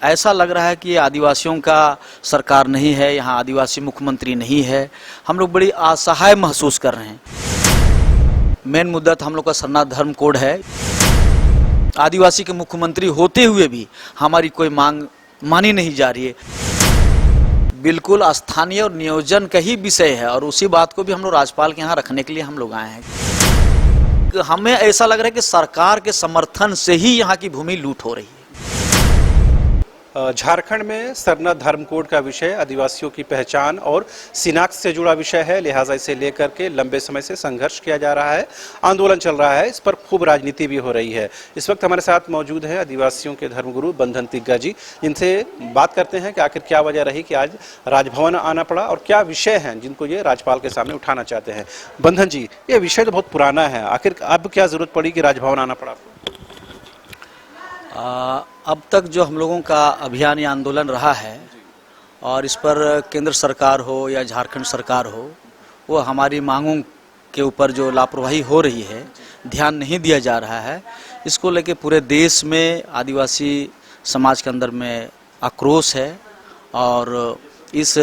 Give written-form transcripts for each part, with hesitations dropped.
ऐसा लग रहा है कि आदिवासियों का सरकार नहीं है, यहाँ आदिवासी मुख्यमंत्री नहीं है। हम लोग बड़ी असहाय महसूस कर रहे हैं। मेन मुद्दा तो हम लोग का सनातन धर्म कोड है। आदिवासी के मुख्यमंत्री होते हुए भी हमारी कोई मांग मानी नहीं जा रही है। बिल्कुल स्थानीय और नियोजन का ही विषय है और उसी बात को भी हम लोग राज्यपाल के यहाँ रखने के लिए हम लोग आए हैं। हमें ऐसा लग रहा है कि सरकार के समर्थन से ही यहाँ की भूमि लूट हो रही है। झारखंड में सरना धर्म कोड का विषय आदिवासियों की पहचान और शिनाख्त से जुड़ा विषय है, लिहाजा इसे लेकर के लंबे समय से संघर्ष किया जा रहा है, आंदोलन चल रहा है, इस पर खूब राजनीति भी हो रही है। इस वक्त हमारे साथ मौजूद है आदिवासियों के धर्मगुरु बंधन तिग्गा जी, जिनसे बात करते हैं कि आखिर क्या वजह रही कि आज राजभवन आना पड़ा और क्या विषय हैं जिनको ये राज्यपाल के सामने उठाना चाहते हैं। बंधन जी, ये विषय तो बहुत पुराना है, आखिर अब क्या जरूरत पड़ी कि राजभवन आना पड़ा? अब तक जो हम लोगों का अभियान या आंदोलन रहा है और इस पर केंद्र सरकार हो या झारखंड सरकार हो, वो हमारी मांगों के ऊपर जो लापरवाही हो रही है, ध्यान नहीं दिया जा रहा है। इसको लेके पूरे देश में आदिवासी समाज के अंदर में आक्रोश है और इस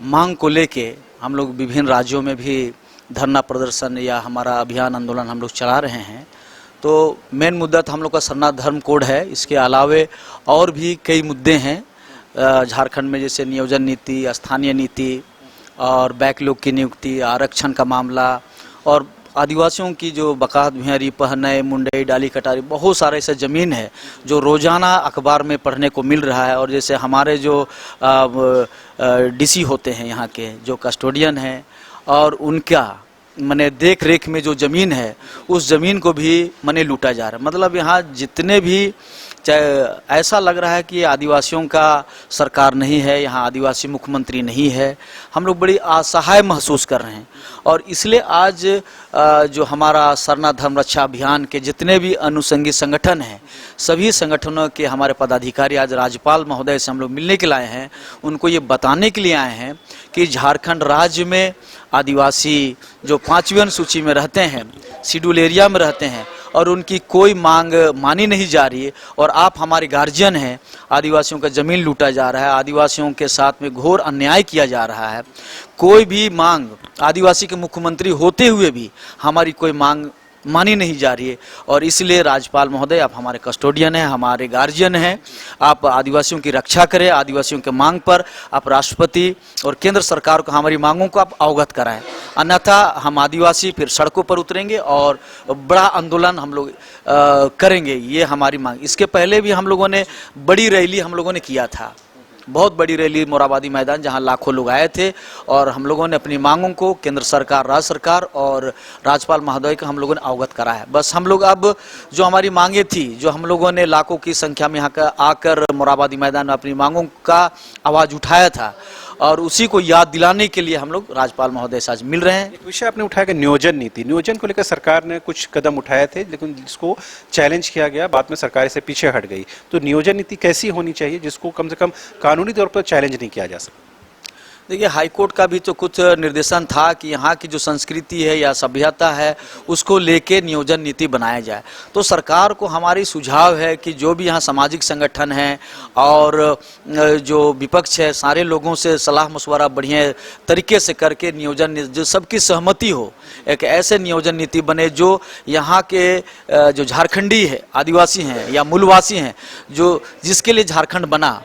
मांग को लेके हम लोग विभिन्न राज्यों में भी धरना प्रदर्शन या हमारा अभियान आंदोलन हम लोग चला रहे हैं। तो मेन मुद्दा तो हम लोग का सनातन धर्म कोड है। इसके अलावे और भी कई मुद्दे हैं झारखंड में, जैसे नियोजन नीति, स्थानीय नीति और बैकलॉग की नियुक्ति, आरक्षण का मामला और आदिवासियों की जो बकात भुइयारी, पहनय, मुंडई, डाली कटारी, बहुत सारे ऐसे ज़मीन है जो रोज़ाना अखबार में पढ़ने को मिल रहा है। और जैसे हमारे जो डीसी होते हैं यहाँ के, जो कस्टोडियन हैं, और उनका मने देख रेख में जो ज़मीन है, उस ज़मीन को भी मने लूटा जा रहा है। मतलब यहाँ जितने भी, चाहे ऐसा लग रहा है कि आदिवासियों का सरकार नहीं है, यहाँ आदिवासी मुख्यमंत्री नहीं है। हम लोग बड़ी असहाय महसूस कर रहे हैं और इसलिए आज जो हमारा सरना धर्म रक्षा अभियान के जितने भी अनुषंगी संगठन हैं, सभी संगठनों के हमारे पदाधिकारी आज राज्यपाल महोदय से हम लोग मिलने के लिए आए हैं। उनको ये बताने के लिए आए हैं कि झारखंड राज्य में आदिवासी जो 5वीं अनुसूची में रहते हैं, शेड्यूल एरिया में रहते हैं और उनकी कोई मांग मानी नहीं जा रही है और आप हमारे गार्जियन हैं। आदिवासियों का ज़मीन लूटा जा रहा है, आदिवासियों के साथ में घोर अन्याय किया जा रहा है। कोई भी मांग आदिवासी के मुख्यमंत्री होते हुए भी हमारी कोई मांग मानी नहीं जा रही है और इसलिए राज्यपाल महोदय, आप हमारे कस्टोडियन हैं, हमारे गार्जियन हैं, आप आदिवासियों की रक्षा करें। आदिवासियों के मांग पर आप राष्ट्रपति और केंद्र सरकार को हमारी मांगों को आप अवगत कराएं, अन्यथा हम आदिवासी फिर सड़कों पर उतरेंगे और बड़ा आंदोलन हम लोग करेंगे। ये हमारी मांग। इसके पहले भी हम लोगों ने बड़ी रैली हम लोगों ने किया था, बहुत बड़ी रैली मोराबादी मैदान, जहां लाखों लोग आए थे और हम लोगों ने अपनी मांगों को केंद्र सरकार, राज्य सरकार और राज्यपाल महोदय को हम लोगों ने अवगत करा है। बस हम लोग अब जो हमारी मांगे थी, जो हम लोगों ने लाखों की संख्या में यहाँ आकर मोराबादी मैदान में अपनी मांगों का आवाज़ उठाया था और उसी को याद दिलाने के लिए हम लोग राज्यपाल महोदय से आज मिल रहे हैं। एक विषय आपने उठाया कि नियोजन नीति, नियोजन को लेकर सरकार ने कुछ कदम उठाए थे लेकिन जिसको चैलेंज किया गया, बाद में सरकार से पीछे हट गई। तो नियोजन नीति कैसी होनी चाहिए जिसको कम से कम कानूनी तौर पर चैलेंज नहीं किया जा सकता? देखिए, हाईकोर्ट का भी तो कुछ निर्देशन था कि यहाँ की जो संस्कृति है या सभ्यता है, उसको लेके नियोजन नीति बनाया जाए। तो सरकार को हमारी सुझाव है कि जो भी यहाँ सामाजिक संगठन हैं और जो विपक्ष है, सारे लोगों से सलाह मशवरा बढ़िया तरीके से करके नियोजन, जो सबकी सहमति हो, एक ऐसे नियोजन नीति बने जो यहाँ के जो झारखंडी है, आदिवासी हैं या मूलवासी हैं, जो जिसके लिए झारखंड बना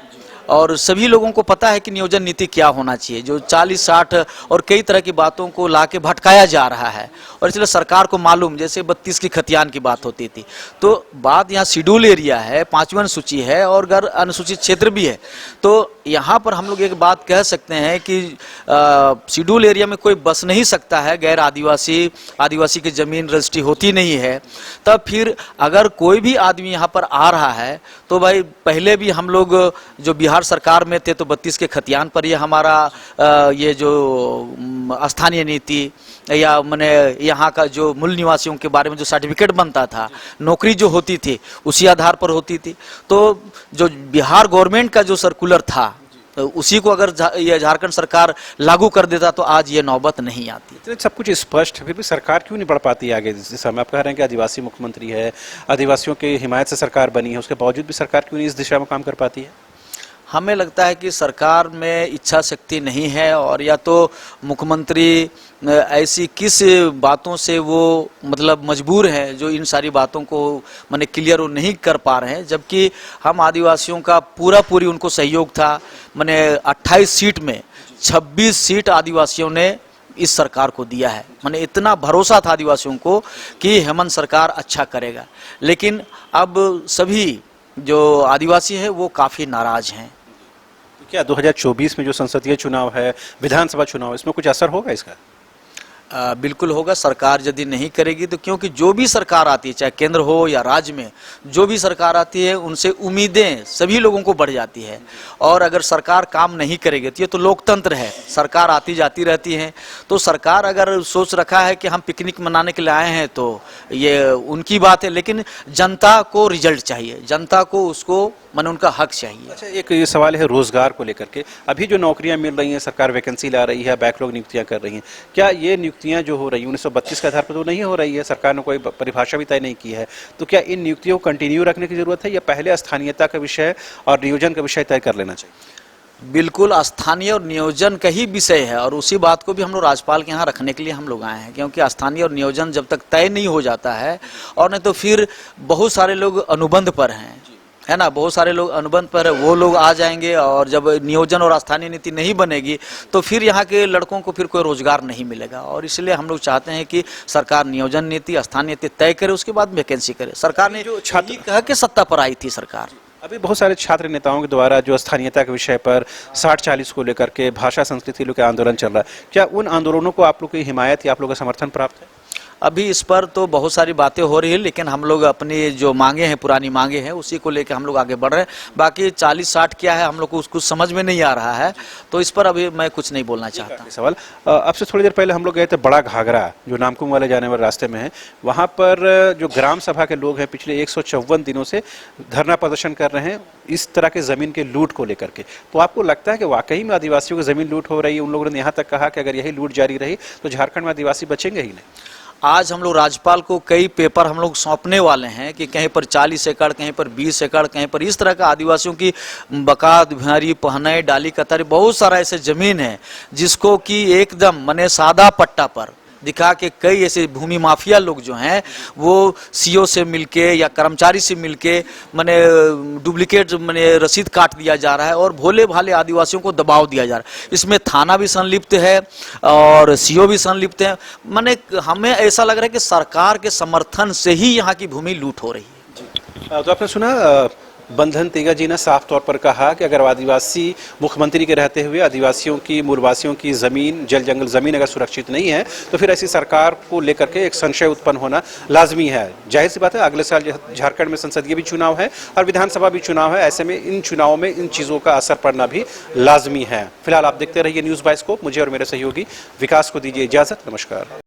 और सभी लोगों को पता है कि नियोजन नीति क्या होना चाहिए। जो 40-60 और कई तरह की बातों को लाके भटकाया जा रहा है और इसलिए सरकार को मालूम, जैसे 32 की खतियान की बात होती थी, तो बात यहाँ शेड्यूल एरिया है, 5वीं अनुसूची है और गैर अनुसूचित क्षेत्र भी है। तो यहाँ पर हम लोग एक बात कह सकते हैं कि शेड्यूल एरिया में कोई बस नहीं सकता है गैर आदिवासी, आदिवासी की ज़मीन रजिस्ट्री होती नहीं है। तब फिर अगर कोई भी आदमी यहाँ पर आ रहा है तो भाई, पहले भी हम लोग जो बिहार सरकार में थे तो 32 के खतियान पर ये हमारा ये जो स्थानीय नीति या मैंने यहाँ का जो मूल निवासियों के बारे में जो सर्टिफिकेट बनता था, नौकरी जो होती थी, उसी आधार पर होती थी। तो जो बिहार गवर्नमेंट का जो सर्कुलर था उसी को अगर ये झारखंड सरकार लागू कर देता तो आज ये नौबत नहीं आती। इतने सब कुछ स्पष्ट है, फिर भी सरकार क्यों नहीं बढ़ पाती आगे? जिस समय आप कह रहे हैं कि आदिवासी मुख्यमंत्री है, आदिवासियों की हिमायत से सरकार बनी है, उसके बावजूद भी सरकार क्यों नहीं इस दिशा में काम कर पाती है? हमें लगता है कि सरकार में इच्छा शक्ति नहीं है, और या तो मुख्यमंत्री ऐसी किस बातों से वो मतलब मजबूर है जो इन सारी बातों को माने क्लियर वो नहीं कर पा रहे हैं, जबकि हम आदिवासियों का पूरी उनको सहयोग था। माने 28 सीट में 26 सीट आदिवासियों ने इस सरकार को दिया है। माने इतना भरोसा था आदिवासियों को कि हेमंत सरकार अच्छा करेगा, लेकिन अब सभी जो आदिवासी हैं वो काफ़ी नाराज हैं। क्या 2024 में जो संसदीय चुनाव है, विधानसभा चुनाव, इसमें कुछ असर होगा इसका? बिल्कुल होगा। सरकार यदि नहीं करेगी तो, क्योंकि जो भी सरकार आती है चाहे केंद्र हो या राज्य में, जो भी सरकार आती है उनसे उम्मीदें सभी लोगों को बढ़ जाती है, और अगर सरकार काम नहीं करेगी तो ये तो लोकतंत्र है, सरकार आती जाती रहती है। तो सरकार अगर सोच रखा है कि हम पिकनिक मनाने के लिए आए हैं तो ये उनकी बात है, लेकिन जनता को रिजल्ट चाहिए, जनता को उसको माने उनका हक चाहिए। अच्छा, एक ये सवाल है रोजगार को लेकर के। अभी जो नौकरियां मिल रही हैं, सरकार वैकेंसी ला रही है, बैकलॉग नियुक्तियां कर रही हैं, क्या ये नियुक्तियां जो हो रही हैं 1932 के आधार पर तो नहीं हो रही है? सरकार ने कोई परिभाषा भी तय नहीं की है, तो क्या इन नियुक्तियों को कंटिन्यू रखने की जरूरत है या पहले स्थानीयता का विषय और नियोजन का विषय तय कर लेना चाहिए? बिल्कुल स्थानीय और नियोजन का ही विषय है, और उसी बात को भी हम लोग राज्यपाल के यहाँ रखने के लिए हम लोग आए हैं, क्योंकि स्थानीय और नियोजन जब तक तय नहीं हो जाता है, और नहीं तो फिर बहुत सारे लोग अनुबंध पर हैं, है ना, बहुत सारे लोग अनुबंध पर है, वो लोग आ जाएंगे, और जब नियोजन और स्थानीय नीति नहीं बनेगी तो फिर यहाँ के लड़कों को फिर कोई रोजगार नहीं मिलेगा। और इसलिए हम लोग चाहते हैं कि सरकार नियोजन नीति, स्थानीय नीति तय करे, उसके बाद वैकेंसी करे। सरकार ने जो छात्र कहा कि सत्ता पर आई थी सरकार। अभी बहुत सारे छात्र नेताओं के द्वारा जो स्थानीयता के विषय पर 60-40 को लेकर के, भाषा संस्कृति लेकर आंदोलन चल रहा है, क्या उन आंदोलनों को आप लोग की हिमायत या आप लोग का समर्थन प्राप्त है? अभी इस पर तो बहुत सारी बातें हो रही है, लेकिन हम लोग अपनी जो मांगे हैं, पुरानी मांगे हैं, उसी को लेकर हम लोग आगे बढ़ रहे हैं। बाकी 40-60 क्या है हम लोग को कुछ समझ में नहीं आ रहा है, तो इस पर अभी मैं कुछ नहीं बोलना चाहता। सवाल, अब से थोड़ी देर पहले हम लोग गए थे बड़ा घाघरा, जो नामकुम वाले जाने वाले रास्ते में है। वहाँ पर जो ग्राम सभा के लोग हैं पिछले 154 दिनों से धरना प्रदर्शन कर रहे हैं इस तरह के जमीन के लूट को लेकर के। तो आपको लगता है कि वाकई में आदिवासियों की जमीन लूट हो रही है? उन लोगों ने यहाँ तक कहा कि अगर यही लूट जारी रही तो झारखंड में आदिवासी बचेंगे ही नहीं। आज हम लोग राज्यपाल को कई पेपर हम लोग सौंपने वाले हैं कि कहीं पर 40 एकड़, कहीं पर 20 एकड़, कहीं पर इस तरह का आदिवासियों की बकात, भिहारी, पहनाई, डाली, कतारी, बहुत सारा ऐसे जमीन है जिसको कि एकदम माने सादा पट्टा पर दिखा के कई ऐसे भूमि माफिया लोग जो हैं वो सीओ से मिलके या कर्मचारी से मिलके माने डुप्लीकेट माने रसीद काट दिया जा रहा है, और भोले भाले आदिवासियों को दबाव दिया जा रहा है। इसमें थाना भी संलिप्त है और सीओ भी संलिप्त है। माने हमें ऐसा लग रहा है कि सरकार के समर्थन से ही यहाँ की भूमि लूट हो रही है। तो आपने सुना बंधन तेगा जी ने साफ तौर पर कहा कि अगर आदिवासी मुख्यमंत्री के रहते हुए आदिवासियों की, मूलवासियों की जमीन, जल जंगल जमीन अगर सुरक्षित नहीं है तो फिर ऐसी सरकार को लेकर के एक संशय उत्पन्न होना लाजमी है। जाहिर सी बात है, अगले साल झारखंड में संसदीय भी चुनाव है और विधानसभा भी चुनाव है, ऐसे में इन चुनावों में इन चीज़ों का असर पड़ना भी लाजमी है। फिलहाल आप देखते रहिए न्यूज़ बाइस्कोप। मुझे और मेरे सहयोगी विकास को दीजिए इजाजत। नमस्कार।